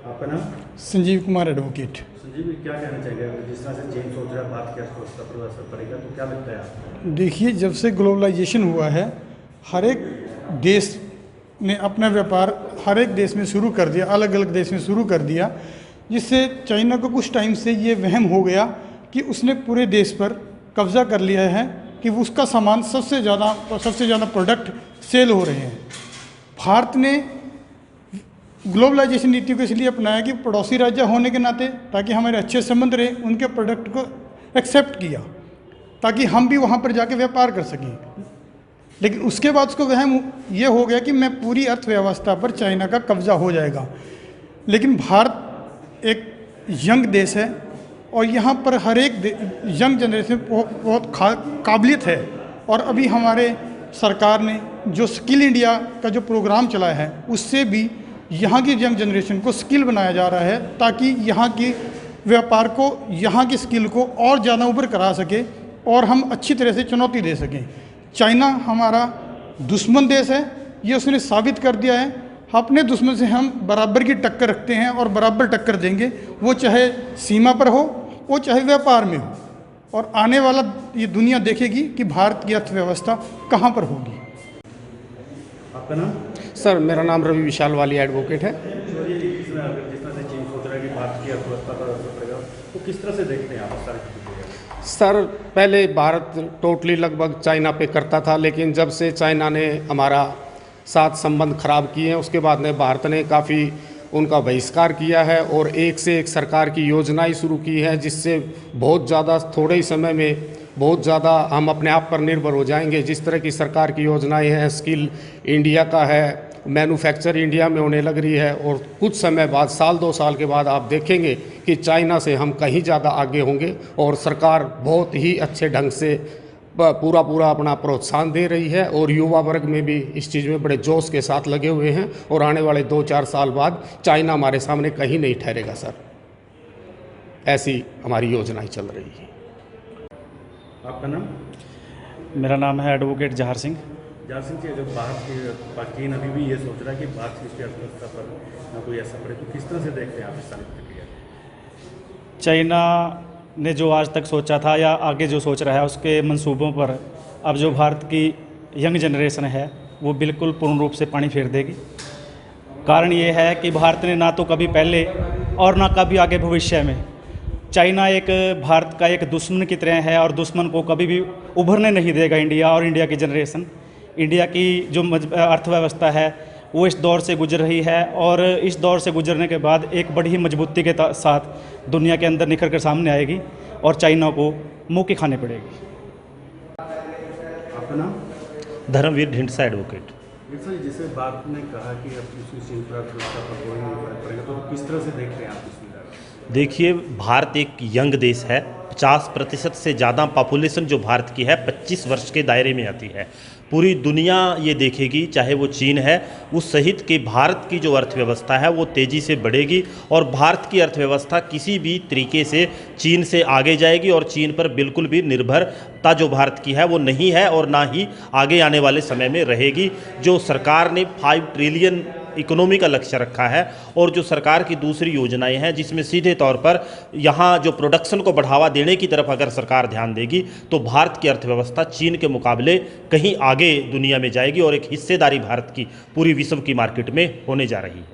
आपका नाम? संजीव कुमार एडवोकेट। संजीव जी, क्या कहना चाहिए? जिस तरह से चीन सोच रहा है भारत की अर्थव्यवस्था पर असर पड़ेगा, तो क्या लगता है आपको? देखिए, जब से ग्लोबलाइजेशन हुआ है, हर एक देश ने अपना व्यापार हर एक देश में शुरू कर दिया, अलग अलग देश में शुरू कर दिया, जिससे चाइना को कुछ टाइम से ये वहम हो गया कि उसने पूरे देश पर कब्जा कर लिया है, कि उसका सामान सबसे ज़्यादा प्रोडक्ट सेल हो रहे हैं। भारत ने ग्लोबलाइजेशन नीति को इसलिए अपनाया कि पड़ोसी राज्य होने के नाते, ताकि हमारे अच्छे संबंध रहे, उनके प्रोडक्ट को एक्सेप्ट किया ताकि हम भी वहाँ पर जाके व्यापार कर सकें। लेकिन उसके बाद उसको वहम ये हो गया कि मैं पूरी अर्थव्यवस्था पर चाइना का कब्जा हो जाएगा। लेकिन भारत एक यंग देश है और यहाँ पर हर एक यंग जनरेशन बहुत काबिलियत है। और अभी हमारे सरकार ने जो स्किल इंडिया का जो प्रोग्राम चलाया है, उससे भी यहाँ की यंग जनरेशन को स्किल बनाया जा रहा है, ताकि यहाँ की व्यापार को, यहाँ की स्किल को और ज़्यादा ऊपर करा सके और हम अच्छी तरह से चुनौती दे सकें। चाइना हमारा दुश्मन देश है, ये उसने साबित कर दिया है। अपने दुश्मन से हम बराबर की टक्कर रखते हैं और बराबर टक्कर देंगे, वो चाहे सीमा पर हो, वो चाहे व्यापार में हो। और आने वाला ये दुनिया देखेगी कि भारत की अर्थव्यवस्था कहाँ पर होगी। आपका नाम? सर, मेरा नाम रवि विशाल वाली एडवोकेट है। जिस तरह से चीन सोच रहा है कि भारत की अर्थव्यवस्था पर असर पड़ेगा, तो किस तरह से देखते हैं आप सारी चीज़ें? सर, पहले भारत टोटली लगभग चाइना पे करता था, लेकिन जब से चाइना ने हमारा साथ संबंध खराब किए हैं, उसके बाद में भारत ने काफ़ी उनका बहिष्कार किया है और एक से एक सरकार की योजनाएं शुरू की है, जिससे बहुत ज़्यादा थोड़े ही समय में बहुत ज़्यादा हम अपने आप पर निर्भर हो जाएंगे। जिस तरह की सरकार की योजनाएं हैं, स्किल इंडिया का है, मैन्युफैक्चर इंडिया में होने लग रही है, और कुछ समय बाद, साल 2 साल के बाद आप देखेंगे कि चाइना से हम कहीं ज़्यादा आगे होंगे। और सरकार बहुत ही अच्छे ढंग से पूरा अपना प्रोत्साहन दे रही है और युवा वर्ग में भी इस चीज़ में बड़े जोश के साथ लगे हुए हैं। और आने वाले 2-4 साल बाद चाइना हमारे सामने कहीं नहीं ठहरेगा सर, ऐसी हमारी योजनाएं चल रही हैं। आपका नाम? मेरा नाम है एडवोकेट जहार सिंह। जहार सिंह जी, अगर चीन अभी भी ये सोच रहा है कि भारत की अर्थव्यवस्था पर ना कोई असर पड़े, तो किस तरह से देखते हैं आप इस सारी प्रक्रिया? चाइना ने जो आज तक सोचा था या आगे जो सोच रहा है, उसके मंसूबों पर अब जो भारत की यंग जनरेशन है वो बिल्कुल पूर्ण रूप से पानी फेर देगी। कारण ये है कि भारत ने ना तो कभी पहले और ना कभी आगे भविष्य में, चाइना एक भारत का एक दुश्मन की तरह है और दुश्मन को कभी भी उभरने नहीं देगा इंडिया और इंडिया की जनरेशन। इंडिया की जो अर्थव्यवस्था है वो इस दौर से गुजर रही है और इस दौर से गुजरने के बाद एक बड़ी ही मजबूती के साथ दुनिया के अंदर निखर कर सामने आएगी और चाइना को मुँह की खानी पड़ेगी। आपका नाम? धर्मवीर ढिंडसा एडवोकेट। जैसे भारत ने कहा कि अब चीन पर अर्थव्यवस्था पर कोई नहीं फर्क पड़ेगा, तो किस तरह से देखते हैं आप इस सुविधा? देखिए, भारत एक यंग देश है। 50% से ज़्यादा पॉपुलेशन जो भारत की है 25 वर्ष के दायरे में आती है। पूरी दुनिया ये देखेगी, चाहे वो चीन है उस सहित कि भारत की जो अर्थव्यवस्था है वो तेज़ी से बढ़ेगी और भारत की अर्थव्यवस्था किसी भी तरीके से चीन से आगे जाएगी और चीन पर बिल्कुल भी निर्भरता जो भारत की है वो नहीं है और ना ही आगे आने वाले समय में रहेगी। जो सरकार ने 5 ट्रिलियन इकोनॉमी का लक्ष्य रखा है और जो सरकार की दूसरी योजनाएं हैं, जिसमें सीधे तौर पर यहाँ जो प्रोडक्शन को बढ़ावा देने की तरफ अगर सरकार ध्यान देगी, तो भारत की अर्थव्यवस्था चीन के मुकाबले कहीं आगे दुनिया में जाएगी और एक हिस्सेदारी भारत की पूरी विश्व की मार्केट में होने जा रही है।